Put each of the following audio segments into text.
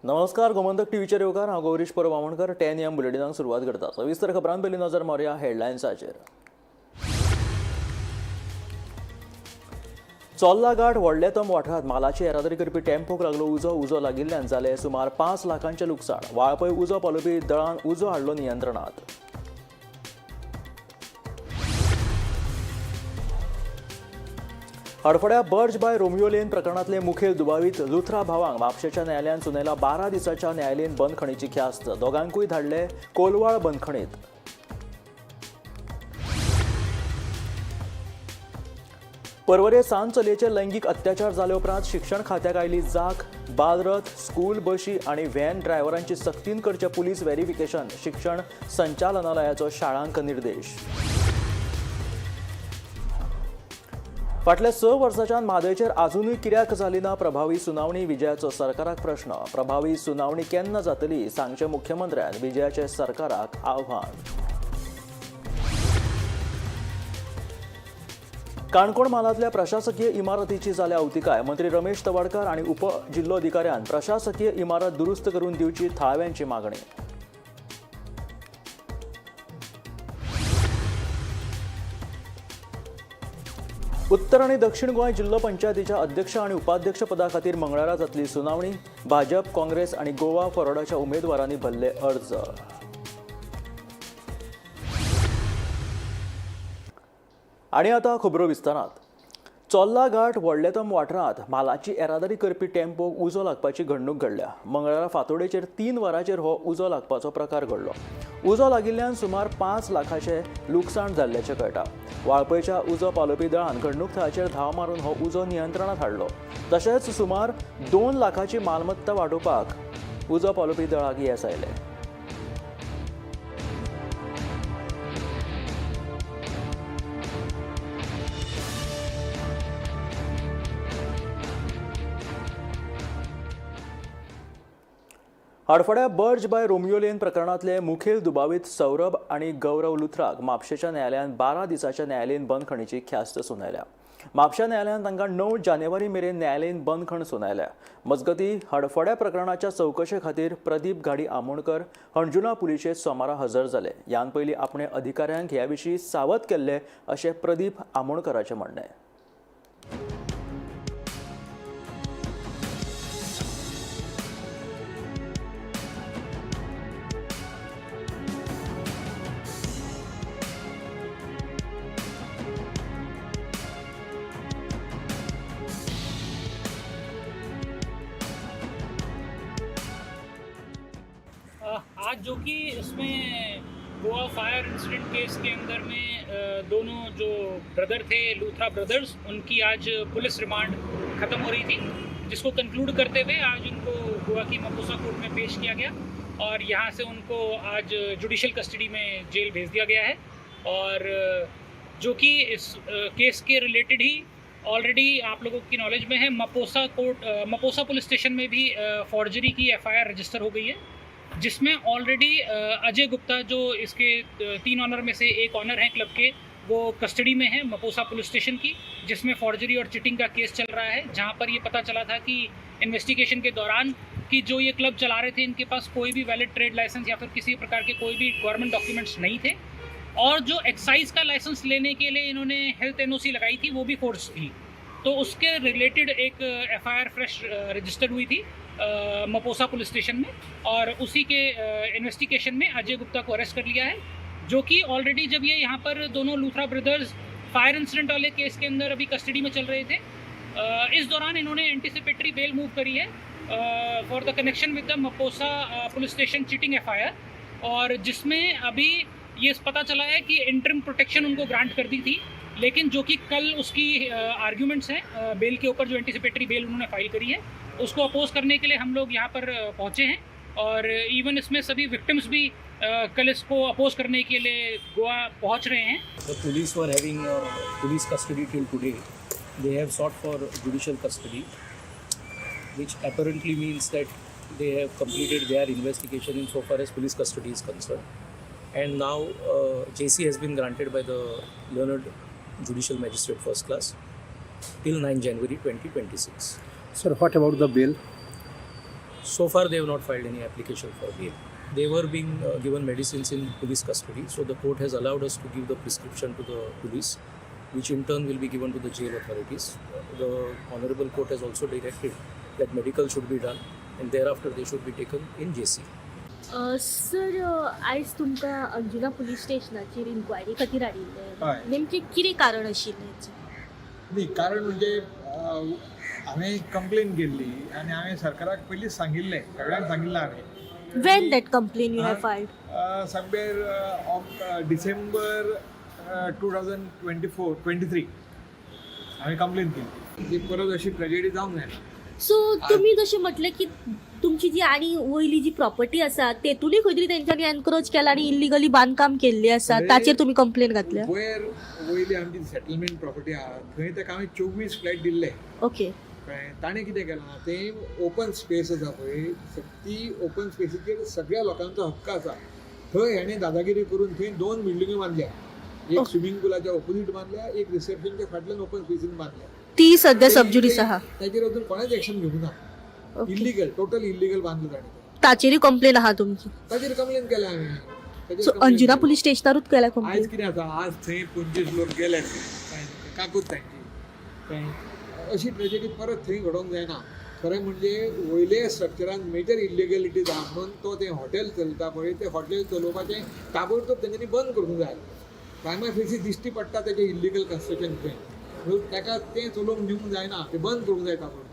नमस्कार. गोमंतक टीव्हीचेर येवकार. हांव गौरीश परब आमोणकर. 10 AM बुलेटिनाक सुरवात करता. सविस्तर खबरां पयलीं नजर मारया हेडलायन्साचेर. चोल्ला घाट व्हडलेतम वाठारांत मालाची येरादारी करपी टेम्पोक लागलो उजो लागिल्ल्यान जाले सुमार 5 लाखांचे लुकसाण. वाळपय उजो पालोवपी दळान उजो हाडलो नियंत्रणांत. हडफड्या बर्ज बाय रोमियो लेन प्रकरणातले मुखेल दुबावीत लुथरा भावांक म्हापशेच्या न्यायालयान सुनायला 12 दिसाच्या न्यायालयीन बंदखणीची ख्यास्त. दोगांकूय धाडले कोलवाळ बंदखणीत. पर्वरे सांत चलयेचेर लैंगीक अत्याचार जाले उपरांत शिक्षण खात्याक आयली जाग. बालरथ, स्कूल बशी आनी व्हॅन ड्रायव्हरांची सक्तीन करचे पुलीस व्हेरिफिकेशन. शिक्षण संचालनालयाचो शाळांक निर्देश. फाटल्या 6 वर्सांच्यान म्हादयचेर आजुनूय कित्याक जाली ना प्रभावी सुनावणी. विजयाचो सरकाराक प्रश्न. प्रभावी सुनावणी केन्ना जातली सांगचे मुख्यमंत्र्यान विजयाचे सरकाराक आव्हान. काणकोण म्हालांतल्या प्रशासकीय इमारतीची जाल्या अवतिकाय. मंत्री रमेश तवडकार आनी उपजिल्लोधिकाऱ्यान प्रशासकीय इमारत दुरुस्त करून दिवची थळाव्यांची मागणी. उत्तर आनी दक्षिण गोंय जिल्लो पंचायतीच्या अध्यक्ष आनी उपाध्यक्ष पदा खातीर मंगळारा जातली सुनावणी. भाजप, काँग्रेस आनी गोवा फॉरवर्डाच्या उमेदवारांनी भरले अर्ज. आनी आतां खबरो विस्तारांत. चोल्ला घाट व्हडलेतम वाठारांत मालाची येरादारी करपी टेम्पोक उजो लागपाची घडणूक घडल्या. मंगळारा फांतोडेचेर 3 वरांचेर हो उजो लागपाचो प्रकार घडलो. उजो लागिल्ल्यान सुमार 5 लाखांचे लुकसाण जाल्ल्याचें कळटा. वाळपयच्या उजो पालोवपी दळान घडणूक थळाचेर धांव मारून हो उजो नियंत्रणांत हाडलो. तशेंच सुमार 2 लाखांची मालमत्ता वाडोवपाक उजो पालोवपी दळाक येस आयले. हडफड्या बर्ज बाय रोमियो लेन प्रकरणातले मुखेल दुबावीत सौरभ आनी गौरव लुथराक म्हापशेच्या न्यायालयान 12 दिसाच्या न्यायालयीन बंदखणीची ख्यास्त सुनायल्या. म्हापशा न्यायालयान तांकां 9 जानेवारी मेरेन न्यायालयीन बंदखण सुनायल्या. मजगती हडफड्या प्रकरणाच्या चवकशे खातीर प्रदीप गाडी आमोणकर हणजुणा पुलिशेंत सोमारा हजर जाले. ह्यान पयलीं आपणे अधिकाऱ्यांक ह्या विशीं सावध केल्ले अशें प्रदीप आमोणकराचें म्हणणें. आज जो कि इसमें गोवा फायर इंसिडेंट केस के अंदर में दोनों जो ब्रदर थे लूथरा ब्रदर्स, उनकी आज पुलिस रिमांड ख़त्म हो रही थी, जिसको कंक्लूड करते हुए आज उनको गोवा की मपोसा कोर्ट में पेश किया गया और यहाँ से उनको आज जुडिशल कस्टडी में जेल भेज दिया गया है. और जो कि इस केस के रिलेटेड ही ऑलरेडी आप लोगों की नॉलेज में है, मपोसा पुलिस स्टेशन में भी फॉर्जरी की FIR रजिस्टर हो गई है, जिसमें ऑलरेडी अजय गुप्ता जो इसके 3 ऑनर में से एक ऑनर हैं क्लब के, वो कस्टडी में है मपोसा पुलिस स्टेशन की, जिसमें फॉर्जरी और चिटिंग का केस चल रहा है. जहां पर ये पता चला था कि इन्वेस्टिगेशन के दौरान कि जो ये क्लब चला रहे थे इनके पास कोई भी वैलिड ट्रेड लाइसेंस या फिर किसी प्रकार के कोई भी गवर्नमेंट डॉक्यूमेंट्स नहीं थे, और जो एक्साइज का लाइसेंस लेने के लिए इन्होंने हेल्थ NOC लगाई थी वो भी फोर्स थी. तो उसके रिलेटेड एक FIR फ्रेश रजिस्टर हुई थी मपोसा पुलिस स्टेशन में, और उसी के इन्वेस्टिगेशन में अजय गुप्ता को अरेस्ट कर लिया है. जो कि ऑलरेडी जब ये यहाँ पर दोनों लूथरा ब्रदर्स फायर इंसिडेंट वाले केस के अंदर अभी कस्टडी में चल रहे थे, इस दौरान इन्होंने एंटिसिपेटरी बेल मूव करी है for the connection with the Mapusa police station cheating FIR, और जिसमें अभी ये पता चला है कि इंटरिम प्रोटेक्शन उनको ग्रांट कर दी थी, लेकिन जो कि कल उसकी आर्ग्यूमेंट्स हैं बेल के ऊपर, जो एंटिसिपेटरी बेल उन्होंने फाइल करी है उसको अपोज करने के लिए हम लोग यहाँ पर पहुँचे हैं. और इवन इसमें सभी विक्टिम्स भी कल इसको अपोज करने के लिए गोवा पहुँच रहे हैं. The police were having police custody till today. They have sought for judicial custody, which apparently means that they have completed their investigation insofar as police custody is concerned. And now JC has been granted by the Learned Judicial Magistrate First Class till 9 January 2026. Sir, what about the bail? So far, they have not filed any application for bail. They were being given medicines in police custody, so the court has allowed us to give the prescription to the police, which in turn will be given to the jail authorities. The Honorable Court has also directed that medical should be done, and thereafter they should be taken in JC. Sir आयज तुमकां Anjuna police स्टेशनाचेर inquiry खातीर हाडिल्लें हय. नेमकें कितें कारण आशिल्लें न्ही कारण म्हणजे हांवें कंप्लेन केल्ली आनी हांवें सरकाराक पयलींच सांगिल्लें सगळ्यांक सांगिल्लें हांवें when that complaint you have filed somewhere of December 2023 हांवें कंप्लेन केली ती परत अशी ट्रेजेडी जावंक जायना. सो तुमी जशें म्हटलें की तुमची जी आनी वयली जी प्रॉपर्टी आसा तेतूनय खंय तरी तेंच्यांनी एनक्रोच केला आनी इल्लिगली बांदकाम केल्ली आसा ताचेर तुमी कंप्लेन घातल्या. वयर वयली आमची सेटलमेंट प्रॉपर्टी आहा थंय ताका हांवें 24 फ्लॅट दिल्ले ओके कळ्ळें. ताणें कितें केलां तें ओपन स्पेस आसा पळय ती ओपन स्पेसीचेर सगळ्या लोकांचो हक्क आसा. थंय हेणें दादागिरी करून थंय 2 बिल्डिंग्यो बांदल्या. एक स्विमींग पुलाच्या ऑपोजीट बांदल्या, एक रिसेप्शनच्या फाटल्यान ओपन स्पेसीन बांदल्या. ती सध्या सबज्युडीस आहा. ताचेर अजून कोणाच एक्शन घेवंक ना. इल्लिगल टोटल इल्लिगल बांदलं ताणें. ताचेरय कंप्लेन आहा तुमची. ताचेर कंप्लेन केल्या हांवें. सो अंजुना पुलीस स्टेशनारूच केल्या आयज कंप्लेन. कितें आसा आज थंय 25 लोक गेले काकूत तांची कळ्ळें. अशी ट्रेजेडी परत थंय घडोवंक जायना. खरें म्हणजे वयले स्ट्रक्चरान मेजर इल्लिगलिटी जावन म्हणून तो तें हॉटेल चलता पळय तें हॉटेल चलोवपाचें ताबडतोब तेंच्यांनी बंद करूंक जाय. प्रायमरी फेसी दिश्टी पडटा तेजें इल्लिगल कन्स्ट्रक्शन थंय ताका तें चलोवंक दिवंक जायना तें बंद करूंक जाय ताबडतोब.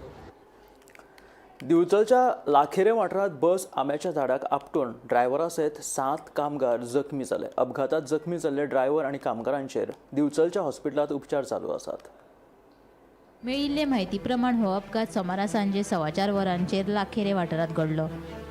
दिवचलच्या लाखेरे वाठारात बस आंब्याच्या झाडाक आपटून ड्रायव्हरा सयत 7 कामगार जखमी जाले. अपघातात जखमी जाल्ले ड्रायव्हर आणि कामगारांचेर दिवचलच्या हॉस्पिटलात उपचार चालू आसात. मेळिल्ले म्हायती प्रमाण हो अपघात सोमारा सांजे 4:15 वरांचेर लाखेरे वाठारात घडलो.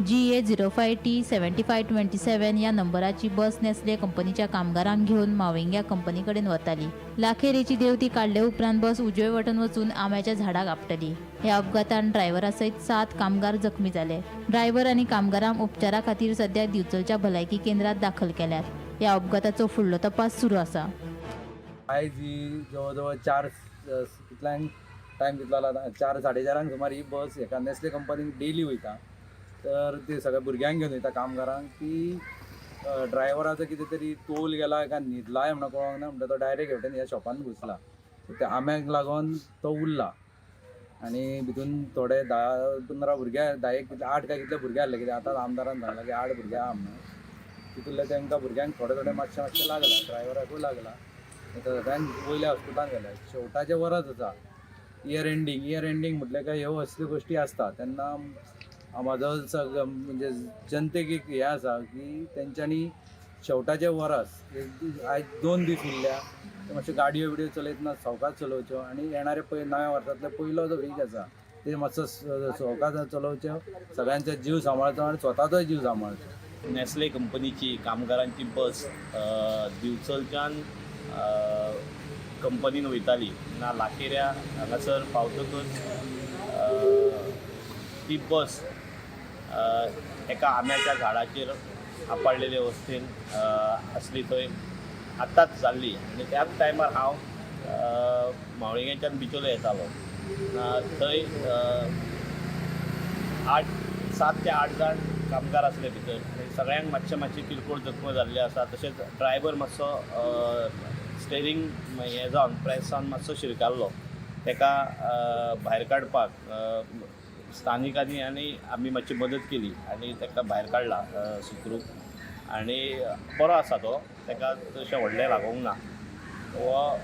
GA 05T7527 या नंबराची बस नेस्ले कंपनीच्या कामगारांक घेऊन माविंग्या कंपनी कडेन वताली. लाखेरेची देवती काडले उपरांत बस उजवे वटेन वचून आंब्याच्या झाडाक आपटली. ह्या अपघातान ड्रायव्हरा सयत 7 कामगार जखमी जाले. ड्रायव्हर आनी कामगारांक उपचारा खातीर सध्या दिवचलच्या भलायकी केंद्रात दाखल केल्यात. ह्या अपघाताचो फुडलो तपास सुरू आसा. आयज ही जवळ जवळ 4 कितल्यान टायम कितलो 4-4:30 सुमार ही बस एका नेस्ले कंपनीक डेली वयता. तर ते सगळ्या भुरग्यांक घेवन वयता कामगारांक. ती ड्रायव्हराचो कितें तरी तोल गेला काय न्हिदलाय म्हणून कळोंक ना. म्हणटा तो डायरेक्ट हेवटेन ह्या शॉपान घुसला. त्या आंब्याक लागून तो उरला आनी भितून थोडे 10-15 भुरगे 8 काय कितले भुरगे आहले कित्याक आतां आमदारान सांगलां की 8 भुरगे आहा म्हणून. तितूंतले तांकां भुरग्यांक थोडे मातशें लागला. ड्रायव्हराकूय लागला. सगळ्यांक वयल्या हॉस्पिटलान गेल्या. शेवटाचें वरच आसा. इयर एंडींग म्हटल्यार काय ह्यो असल्यो गोश्टी आसता तेन्ना म्हाजो म्हणजे जनतेक एक हें आसा की तेंच्यांनी शेवटाचे वरस आयज 2 दीस उरल्या ते मातश्यो गाडयो बिडयो चलयतना सवकास चलोवच्यो आनी येणारे नव्या वर्सांतलो पयलो जो वीक आसा ते मातसो सवकास चलोवच्यो. सगळ्यांचो जीव सांबाळचो आनी स्वताचोय जीव सांबाळचो. नेस्ले कंपनीची कामगारांची बस दिवचलच्यान कंपनीन वयताली ना लाखेऱ्या हांगासर पावतकच ती बस एका आंब्याच्या झाडाचेर आपाळलेले अवस्थेन आसली. थंय आतांच जाल्ली आनी त्याच टायमार हांव मावळिंगेच्यान बिचोले येतालो. थंय 7 ते 8 जाण कामगार आसले भितर. सगळ्यांक मातशी किरकोळ जखमी जाल्ली आसा. तशेंच ड्रायव्हर मातसो स्टेरींग हें जावन प्रेस जावन मातसो शिरकाल्लो. ताका भायर काडपाक स्थानिकांनी आनी आमी मातशी मदत केली आनी ताका भायर काडला सुखरूप. आनी बरो आसा तो. ताका तशें व्हडलें लागोंक ना. हो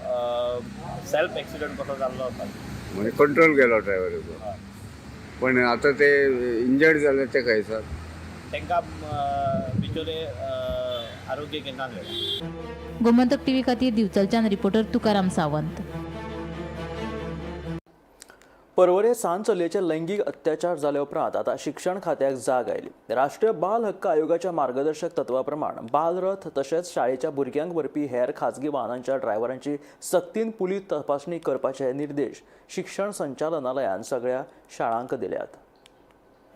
सेल्फ एक्सिडंट कसो जाल्लो आसा. म्हणजे कंट्रोल केलो ड्रायव्हराचो. पण आता ते इंजर्ड जाले ते खंय सर? तांकां बिचोले आरोग्य केंद्रांत व्हेला. गोमंतक टीव्ही खातीर दिवचलच्यान रिपोर्टर तुकाराम सावंत. परवरे सांज चलयेचे लैंगीक अत्याचार जाले उपरांत आता शिक्षण खात्याक जाग आयली. राष्ट्रीय बाल हक्क आयोगाच्या मार्गदर्शक तत्वा प्रमाण बालरथ तशेंच शाळेच्या भुरग्यांक व्हरपी हेर खाजगी वाहनांच्या ड्रायव्हरांची सक्तीन पुलीस तपासणी करपाचे निर्देश शिक्षण संचालनालयान सगळ्या शाळांक दिल्यात.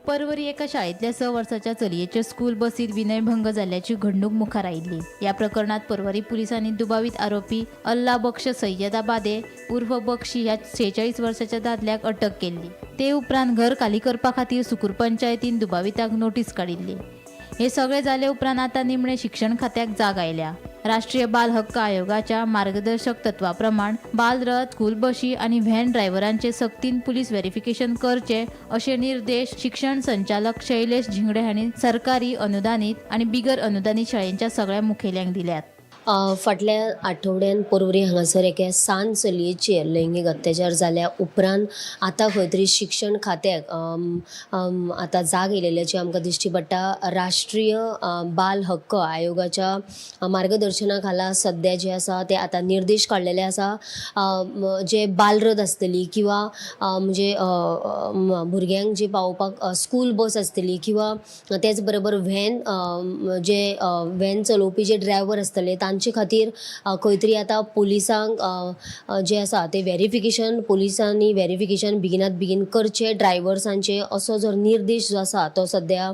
परवरी एका शाळेतल्या 6 वर्षाच्या चलयेच्या स्कूल बसीत विनयभंग झाल्याची घडणूक मुखार आयिल्ली. या प्रकरणात परवरी पोलिसांनी दुबावित आरोपी अल्ला बक्ष सय्यदाबादे उर्फ बक्षी ह्या 46 वर्षाच्या दादल्याक अटक केली. ते उपरांत घर खाली करपा खातीर सुकूर पंचायतीन दुबाविताक नोटीस काडिल्ली. हे सगळे जाले उपरांत आता निमणे शिक्षण खात्याक जाग आयल्या. राष्ट्रीय बाल हक्क आयोगाच्या मार्गदर्शक तत्वाप्रमाण बालरथ, स्कूल बशी आणि व्हॅन ड्रायव्हरांचे सक्तीन पुलीस व्हेरिफिकेशन करचे असे निर्देश शिक्षण संचालक शैलेश झिंगडे हांणी सरकारी अनुदानित आणि बिगर अनुदानित शाळांच्या सगळ्या मुखेल्यांक दिल्यात. फाटल्या आठवड्यान परवरी हांगासर एका सान चलयेचेर लैंगीक अत्याचार जाल्या उपरांत आतां खंय तरी शिक्षण खात्याक आतां जाग येयलेल्याची आमकां दिश्टी पडटा. राष्ट्रीय बाल हक्क आयोगाच्या मार्गदर्शना खाला सद्या जे आसा ते आतां निर्देश काडलेले आसा. जे बालरथ आसतली किंवा म्हणजे भुरग्यांक जी पावोवपाक स्कूल बस आसतली किंवा तेच बरोबर जे व्हॅन चलोवपी जे ड्रायव्हर आसतले तांचे खातीर खंय तरी आतां पुलिसांक जे आसा ते व्हेरिफिकेशन पुलिसांनी व्हेरिफिकेशन बेगिनात बेगीन करचे ड्रायव्हर्सांचे असो जो निर्देश जो आसा तो सद्या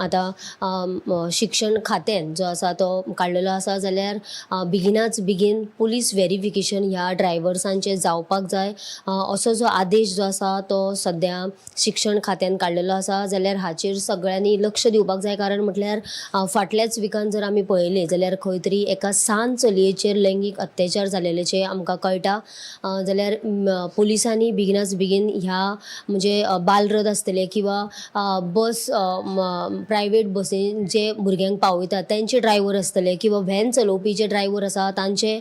आतां शिक्षण खात्यान जो आसा तो काडलेलो आसा. जाल्यार बेगिनाच बेगीन पुलीस व्हेरिफिकेशन ह्या ड्रायव्हर्सांचे जावपाक जाय असो जो आदेश जो आसा तो सद्या शिक्षण खात्यान काडलेलो आसा. जाल्यार हाचेर सगळ्यांनी लक्ष दिवपाक जाय. कारण म्हटल्यार फाटल्याच विकान जर आमी पळयलें जाल्यार खंय तरी एका सान चलयेचेर लैंगीक अत्याचार जालेल्याचे आमकां कळटा. जाल्यार पुलिसांनी बेगिनाच बेगीन ह्या म्हणजे बालरथ आसतले किंवा बस प्रायवेट बसीन जे भुरग्यांक पावयतात तांचे ड्रायव्हर आसतले किंवा व्हॅन चलोवपी जे ड्रायव्हर आसा तांचे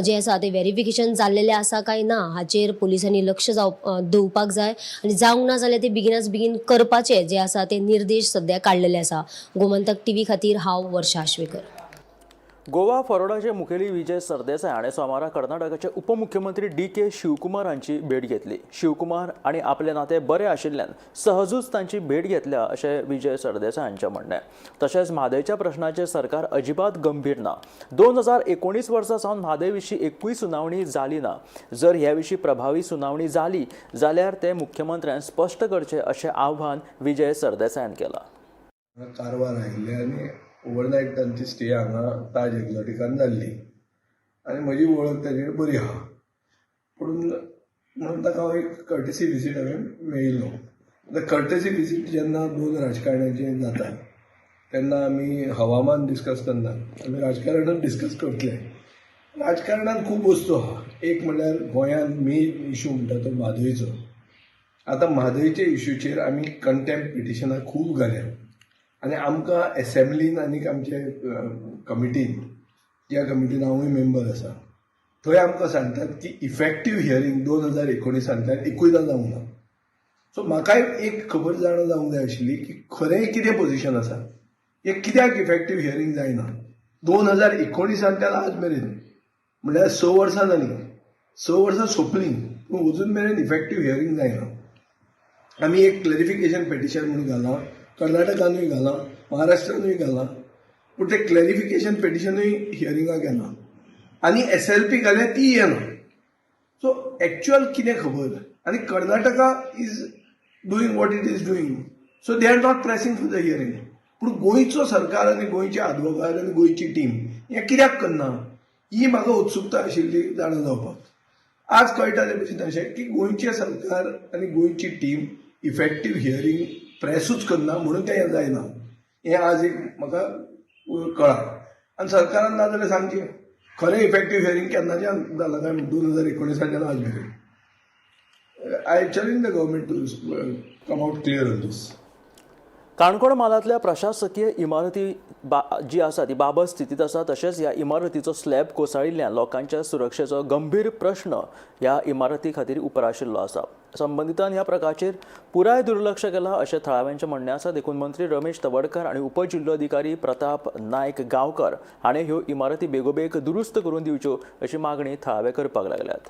जे आसा ते व्हेरिफिकेशन जाल्लेले आसा काय ना हाचेर पुलिसांनी लक्ष दिवपाक जाय आनी जावंक ना जाल्यार ते बेगिनाच बेगीन करपाचे जे आसा ते निर्देश सद्या काडलेले आसा. गोमंतक टीव्ही खातीर हांव वर्षा आश्वेकर. गोवा फॉरवर्डाचे मुखेली विजय सरदेसाय हाणें सोमारा कर्नाटकाचे उपमुख्यमंत्री DK शिवकुमार हांची भेट घेतली. शिवकुमार आनी आपले नाते बरे आशिल्ल्यान सहजूच तांची भेट घेतल्या अशें विजय सरदेसाय हांचें म्हणणें. तशेंच म्हादयच्या प्रश्नाचेर सरकार अजिबात गंभीर ना. 2019 वर्सा सावन म्हादय विशीं एकूय सुनावणी जाली ना. जर ह्या विशीं प्रभावी सुनावणी जाली जाल्यार ते मुख्यमंत्र्यान स्पश्ट करचें अशें आव्हान विजय सरदेसायान केलां. कारवार आयिल्ले आनी ओवरनायट तांची स्टे हांगा ताज एक्झॉटिकान जाल्ली आनी म्हजी वळख ताजेर बरी आहा. म्हणून ताका हांव एक कर्टेसी विजीट हांवें मेळिल्लो. आतां कर्टेसी विजीट जेन्ना 2 राजकारण्यांचे जाता तेन्ना आमी हवामान डिस्कस करनात, आमी राजकारणांत डिस्कस करतले. राजकारणांत खूब वस्तू आहा. एक म्हणल्यार गोंयांत मेन इशू म्हणटा तो म्हादयचो. आतां म्हादयच्या इशूचेर आमी कंटेम्प्ट पिटिशनां खूब घाल्या आनी आमकां एसेंब्लीन आनीक आमचे कमिटीन ज्या कमिटीन हांवूय मेंबर आसा थंय आमकां सांगतात की इफेक्टीव हियरींग 2019 एकूयदां जावंक ना. सो म्हाकाय एक खबर जाणा जावंक जाय आशिल्ली की खरें कितें पोजिशन आसा, हे कित्याक इफेक्टीव हियरींग जायना. 2019 आज मेरेन म्हळ्यार 6 वर्सां जालीं, 6 वर्सां सोंपलीं पूण अजून मेरेन इफेक्टीव हियरींग जायना. आमी एक क्लॅरिफिकेशन पेटिशन म्हणून घालां, कर्नाटकानूय घालां, महाराष्ट्रानूय घालां, पूण तें क्लॅरिफिकेशन पेटिशनूय हियरिंगाक येना आनी SLP घाल्या ती येना. सो एक्चुअल कितें खबर आनी Karnataka is doing what it is doing. So they are not pressing for the hearing. पूण गोंयचो सरकार आनी गोंयचे आदवोगाद आनी गोंयची टीम हें कित्याक करना ही म्हाका उत्सुकता आशिल्ली जाणा जावपाक. आज कळटा ते भशेन अशें की गोंयचे सरकार आनी गोंयची टीम इफेक्टीव हियरींग प्रेसूच करना म्हणून तें जायना. हें आज एक म्हाका कळ्ळां. आनी सरकारान ना जाल्यार सांगचें खरें इफेक्टीव हियरींग केन्नाच्यान जालां काय 2019 आज मेरेन. I challenge the government to come out clear on this. Canacona म्हालांतल्या प्रशासकीय इमारती जी आसा ती बाबत स्थितीत आसा. तशेंच ह्या इमारतीचो स्लॅब कोसळिल्ल्यान लोकांच्या सुरक्षेचो गंभीर प्रश्न ह्या इमारती खातीर उप्राशिल्लो आसा. संबंधितान ह्या प्रकारचेर पुराय दुर्लक्ष केलां अशें थळाव्यांचें म्हणणें आसा. देखून मंत्री रमेश तवडकर आनी उपजिल्लोधिकारी प्रताप नायक गांवकर हाणें ह्यो इमारती बेगोबेग दुरुस्त करून दिवच्यो अशी मागणी थळावे करपाक लागल्यात.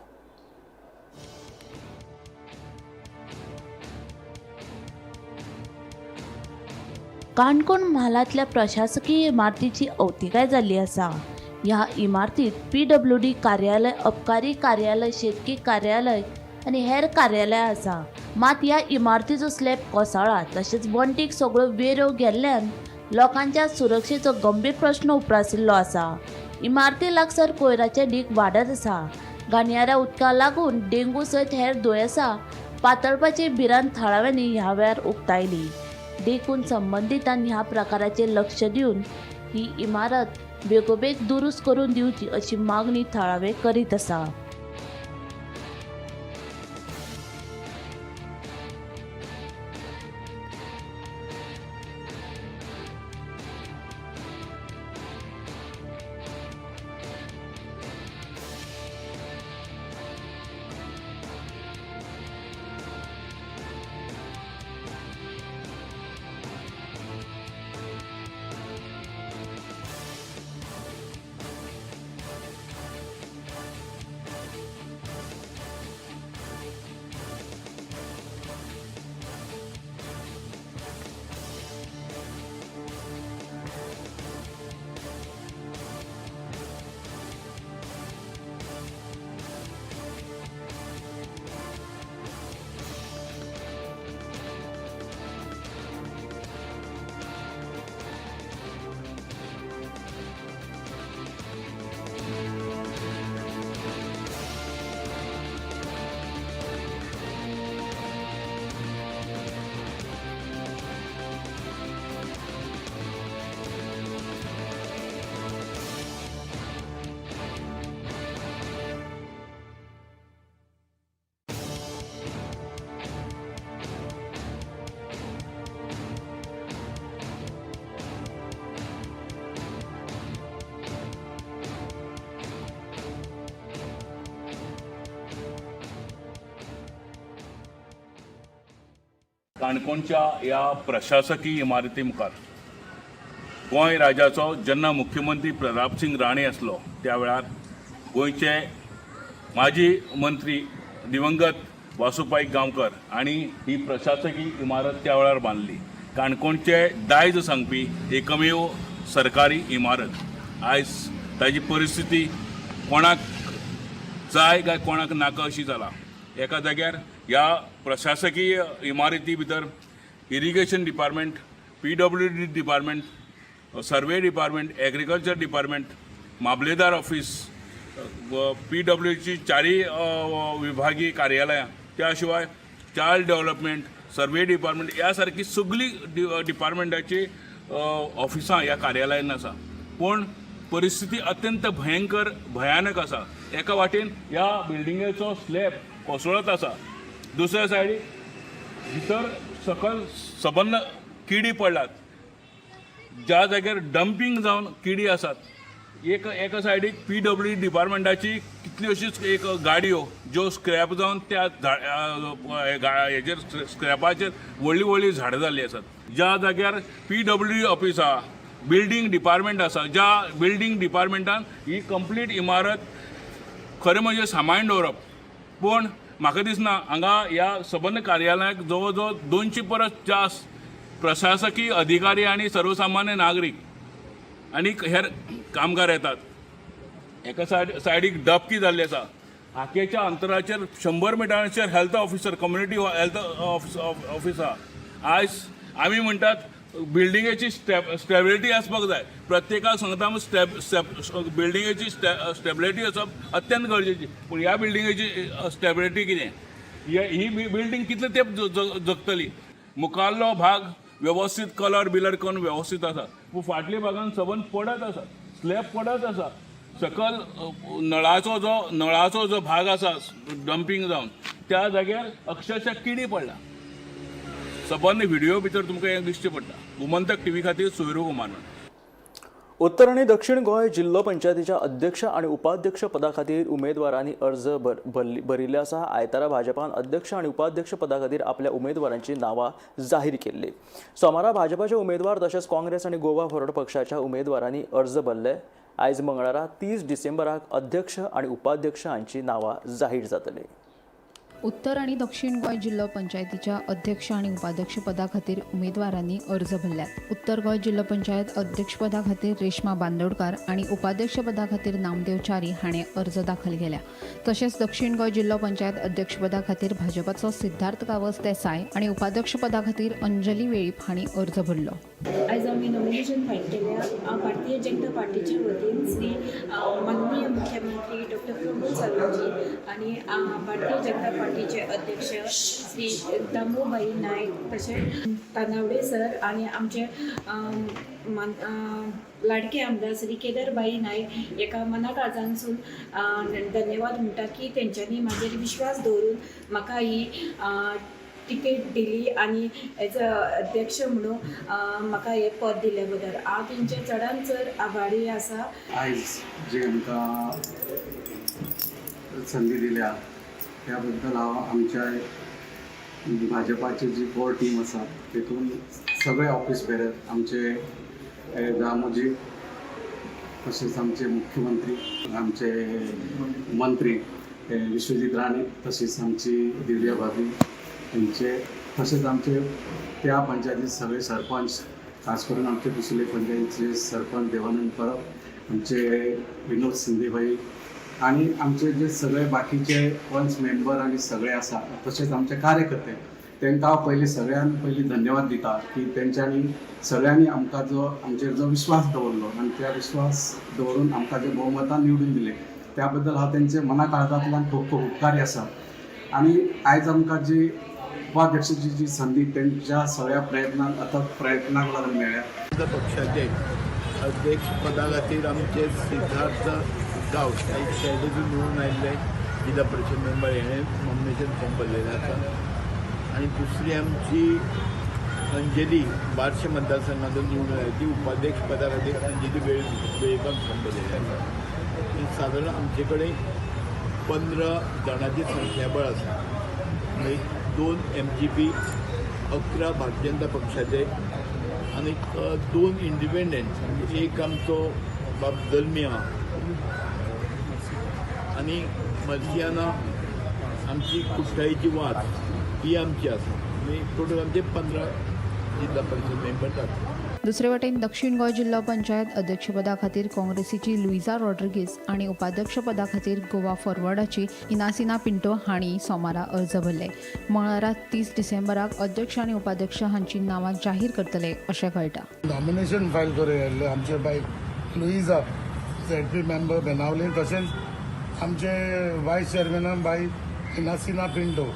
काणकोण म्हालांतल्या प्रशासकीय इमारतीची अवतिकाय जाल्ली आसा. ह्या इमारतीत PWD कार्यालय, अबकारी कार्यालय, शेतकी कार्यालय आनी हेर कार्यालय आसा. मात ह्या इमारतीचो स्लॅब कोसळ्ळा तशेंच वणटीक सगळ्यो वेऱ्यो गेल्ल्यान लोकांच्या सुरक्षेचो गंभीर प्रश्न उप्रासिल्लो आसा. इमारती लागसार कोयराचे ढीग वाडत आसा. घाणयाऱ्या उदका लागून डेंगू सयत हेर दुयेंसां पातळपाचे भिरांत थळाव्यांनी ह्या वेळार उक्तायली. देखून संबंधितांनी ह्या प्रकाराचेर लक्ष दिवन ही इमारत बेगोबेग दुरुस्त करून दिवची अशी मागणी थळावे करीत आसा. काणकोणच्या या प्रशासकीय इमारती मुखार गोंय राज्याचो जेन्ना मुख्यमंत्री प्रतापसिंग राणे आसलो त्या वेळार गोंयचे माजी मंत्री दिवंगत वासुबाई गांवकर आणि ही प्रशासकीय इमारत त्या वेळार बांदली. काणकोणचे दायज सांगपी एकमेव सरकारी इमारत आयज ताजी परिस्थिती कोणाक जाय काय कोणाक नाका अशी जाला. एका जाग्यार ह्या प्रशासकीय इमारती भितर इरिगेशन डिपार्टमेंट, PWD डिपार्टमेंट, सर्वे डिपार्टमेंट, एग्रीकल्चर डिपार्टमेंट, मामलेदार ऑफिस, PWDची चारय विभागीय कार्यालयां, त्या शिवाय चाइल्ड डेव्हलपमेंट, सर्वे डिपार्टमेंट ह्या सारकी सगळी डिपार्टमेंटाची ऑफिसां ह्या कार्यालयांत आसा. पूण परिस्थिती अत्यंत भयानक आसा. एका वाटेन ह्या बिल्डिंगेचो स्लॅब कोसळत आसा, दुसऱ्या सायडीक भितर सकल सबंद किडी पडलात. ज्या जाग्यार डंपिंग जावन किडी आसात, एका सायडीक PWD डिपार्टमेंटाची कितल्योशीच एक गाडयो ज्यो स्क्रॅप जावन त्या हेजेर स्क्रॅपाचेर व्हडली व्हडली झाडां जाल्लीं आसात. ज्या जाग्यार PWD ऑफिस आसा, बिल्डींग डिपार्टमेंट आसा, ज्या बिल्डींग डिपार्टमेंटान ही कंप्लीट इमारत खरें म्हणजे सांबाळून दवरप. पूण म्हाका दिसना हांगा ह्या सबंद कार्यालयाक जवळ जवळ 200 परस जास्त प्रशासकीय अधिकारी आणि सर्वसामान्य नागरीक आणि हेर कामगार येतात. एका सायडीक डबकी जाल्ली आसा. हाकेच्या अंतराचेर 100 मिटरांचेर health officer, community health office आहा. आयज आमी म्हणटात बिल्डिंगेची स्टेबिलिटी आसपाक जाय. प्रत्येकाक सांगता बिल्डिंगेची स्टेबिलिटी आसप अत्यंत गरजेची. पूण ह्या बिल्डिंगेची स्टेबिलिटी कितें? ही बिल्डींग कितले तेंप जगतली? मुखारलो भाग व्यवस्थीत कलर बिलर करून व्यवस्थीत आसा, पूण फाटल्या भागान सबंद पडत आसा, स्लॅब पडत आसा. सकल नळाचो जो भाग आसा डंपिंग जावन त्या जाग्यार अक्षरशः किडी पडला. सबंद व्हिडिओ भितर तुमकां हें दिश्टी पडटा. गोमंतक TV खातीर सोयरू कुमार. उत्तर आणि दक्षिण गोंय जिल्लो पंचायतीच्या अध्यक्ष आणि उपाध्यक्ष पदा खातीर उमेदवारांनी अर्ज भरिल्ले आसा. आयतारा भाजपान अध्यक्ष आणि उपाध्यक्ष पदा खातीर आपल्या उमेदवारांची नावां जाहीर केल्ली. सोमारा भाजपाचे उमेदवार तशेंच काँग्रेस आणि गोवा फॉरवर्ड पक्षाच्या उमेदवारांनी अर्ज भरले. आयज मंगळारा 30 डिसेंबराक अध्यक्ष आणि उपाध्यक्ष हांची नावां जाहीर जातली. उत्तर आणि दक्षिण गोंय जिल्हा पंचायतीच्या अध्यक्ष आणि उपाध्यक्ष पदा खातीर उमेदवारांनी अर्ज भरल्यात. उत्तर गोंय जिल्हा पंचायत अध्यक्ष पदा खातीर रेश्मा बांदोडकार आणि उपाध्यक्ष पदा खातीर नामदेव च्यारी हाणें अर्ज दाखल केल्या. तशेंच दक्षिण गोंय जिल्हा पंचायत अध्यक्ष पदा खातीर भाजपाचो सिद्धार्थ गावस देसाय आणि उपाध्यक्ष पदा खातीर अंजली वेळीप हांणी अर्ज भरलो. आज आम्ही नॉमिनेशन फायल केल्या. भारतीय जनता पार्टीच्या वतीन श्री माननीय मुख्यमंत्री डॉक्टर प्रमोद सावंतजी आणि भारतीय जनता पार्टीचे अध्यक्ष श्री दामोबाई नायक तसेच तानावडे सर आणि आमचे लाडके आमदार श्री केदारबाई नायक एका मनाकाळजानसून धन्यवाद म्हणटा की तेंच्यांनी म्हाजेर विश्वास दवरून म्हाका ही तिकेट दिली आणि एज अ अध्यक्ष म्हणून म्हाका हे पद दिले बद्दल हांव तेंचे चडांत चड आभारी आसा. आयज जे आमकां संदी दिल्या त्या बद्दल हांव आमच्या भाजपाची जी कोर टीम आसा तेतून सगळे ऑफिस बेरर आमचे दामोजी तशेंच आमचे मुख्यमंत्री आमचे मंत्री विश्वजीत राणे तशेंच आमची दिव्या भाभी तेंचे तशेंच आमचे त्या पंचायतीचे सगळे सरपंच खास करून आमचे कुसुले पंचायतीचे सरपंच देवानंद परब आमचे विनोद सिंधेबाई आणि आमचे जे सगळे बाकीचे पंच मेंबर आणि सगळे आसा तशेंच आमचे कार्यकर्ते तांकां हांव पयलीं सगळ्यांत पयलीं धन्यवाद दिता की तेंच्यांनी सगळ्यांनी आमकां आमचेर जो विश्वास दवरलो आणि त्या विश्वास दवरून आमकां जे भोवमतान निवडून दिले त्या बद्दल हांव तेंचे मना काळजांतल्यान खूब खूब उपकारी आसा. आणि आयज आमकां जी उपाध्यक्षाची जी संधी त्यांच्या सगळ्या प्रयत्नाक लागून मेळ्ळ्या. पक्षाचे अध्यक्ष पदा खातीर आमचे सिद्धार्थ गांवस शेड्यूल निवडून आयिल्ले जिल्हा परिषद मेंबर हेणें नॉमिनेशन फॉर्म भरलेलें आसा. आनी दुसरी आमची अंजली बार्शी मतदारसंघातून निवडून आयली ती उपाध्यक्ष पदा खातीर अंजली वेळीपाक फॉर्म भरलेलें आसा. सादारण आमचे कडेन 15 जाणांची संख्याबळ आसा. 2 MGP 11 भारतीय जनता पक्षाचे आणि 2 इंडिपेंडंट म्हणजे एक आमचो बाब दलमिया आणि मर्सियाना आमची कुट्टाळीची वाद ही आमची आसा. म्हणजे टोटल आमचे 15 जिल्हा परिषद मेंबर जातात. दुसरे वटेन दक्षिण गोंय जिल्हा पंचायत अध्यक्षपदा खातीर काँग्रेसीची लुइजा रॉड्रिगीज आणि उपाध्यक्ष पदा खातीर गोवा फॉरवर्डाची इनासिना पिंटो हांणी सोमारा अर्ज भरले. मंगळारा 30 डिसेंबराक अध्यक्ष आणि उपाध्यक्ष हांची नांवां जाहीर करतले अशें कळटा. नॉमिनेशन फायल करूं आमचे बाय लुइजा ZP मेंबर बेनावलीम तशेंच आमचे वायस चेअरमॅन बाय इनासिना पिंटो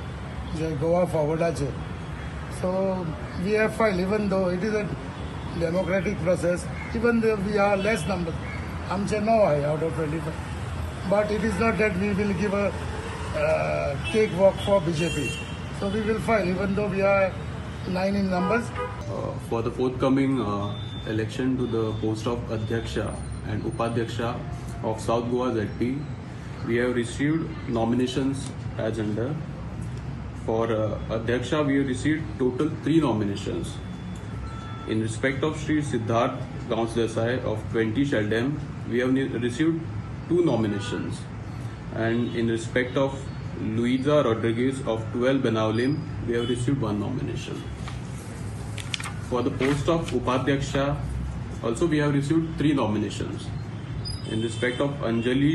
जे गोवा फॉरवर्डाचे. So we have file even though it is a democratic process, even though we are less numbers. आमचे 9 आहे out of 25. But it is not that we will give a cakewalk for BJP. So we will file even though we are 9 in numbers. For the forthcoming election to the post of Adhyaksha and Upadhyaksha of South Goa ZP, we have received nominations as under. For Adhyaksha, we have received total 3 nominations. In respect of Sri Siddharth Gaunce Desai of 20 Sheldam, we have received 2 nominations. And in respect of Luiza Rodriguez of 12 Benaulim, we have received 1 nomination. For the post of Upadhyaksha, also we have received 3 nominations. In respect of Anjali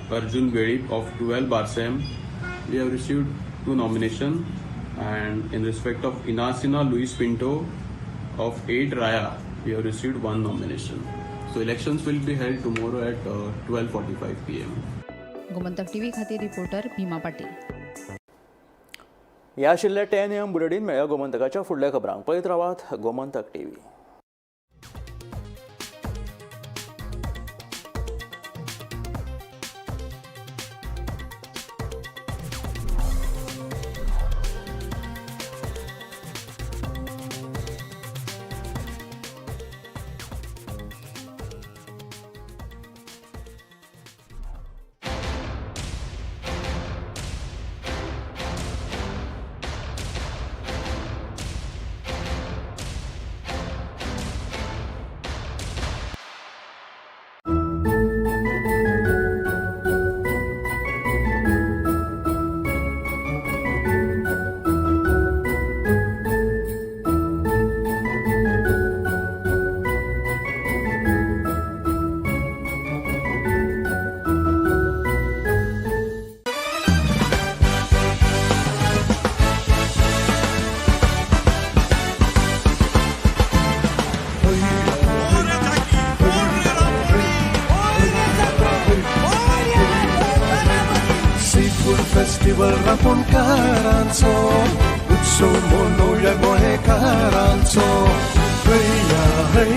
Arjun Velip of 12 Barsam, we have received 2 nominations. And in respect of Inasina Luis Pinto of 8 Raya, we have received 1 nomination. So elections will be held tomorrow at 12:45 PM. Gomantak TV खातीर reporter Bhima Patil. ह्या आशिल्ले 10 AM bulletin मेळ्या गोमंतकाच्या फुडल्या खबरांक पळयत रावात Gomantak TV. Festival रापणकारांचो उत्सव मनोवया गोंयकारांचो हैया है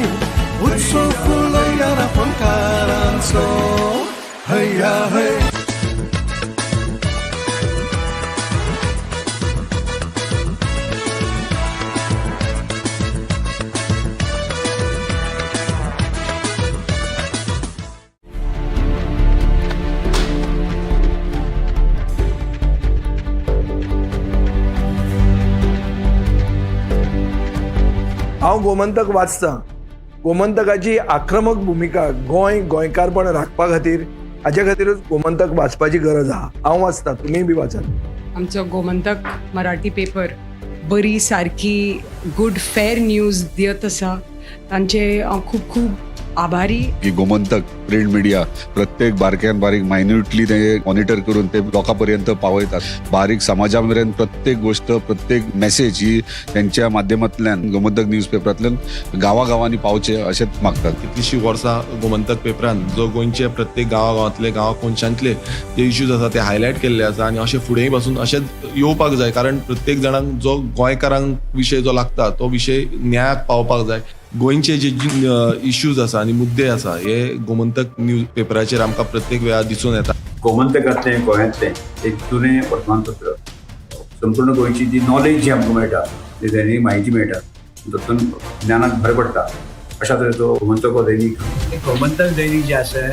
उत्सव फुलया रापणकारांचो हैया है. हांव गोमंतक वाचतां. गोमंतकाची आक्रमक भुमिका गोंयकारपण राखपा खातीर हाचे खातीरच गोमंतक वाचपाची गरज आहा. हांव वाचतां, तुमीय बी वाचात. आमचो गोमंतक मराठी पेपर बरी सारकी गुड फेर न्यूज दियत आसा. तांचे हांव खूब खूब आभारी. की गोमंतक प्रिंट मिडिया प्रत्येक बारक्यान बारीक मायन्युटली ते मॉनिटर करून ते लोकांपर्यंत पावयतात. बारीक समाजा मेरेन प्रत्येक गोष्ट प्रत्येक मेसेज ही त्यांच्या माध्यमांतल्यान गोमंतक न्यूज पेपरांतल्यान गांवागांवांनी पावचे अशेंच मागतात. कितलींशीं वर्सां गोमंतक पेपरान जो गोंयचे प्रत्येक गांवागांवांतले गांवा कोनशांतले जे इश्यूज आसा ते हायलायट केल्ले आसा आनी अशें फुडेंय पासून अशेंच येवपाक जाय. कारण प्रत्येक जाणांक जो गोंयकारांक विशय जो लागता तो विशय न्यायाक पावपाक जाय. गोंयचे जे इश्यूज आसा आनी मुद्दे आसा हे गोमंतक न्यूज पेपराचेर आमकां प्रत्येक वेळार दिसून येता. गोमंतकांतलें गोंयांतलें एक जुनें वर्तमानपत्र संपूर्ण गोंयची जी नॉलेज जी आमकां मेळटा ती दैनीक म्हायती मेळटा तातूंत ज्ञानाक भर पडटा अशा तरेचो गोमंतक हो दैनीक. गोमंतक दैनीक जे आसा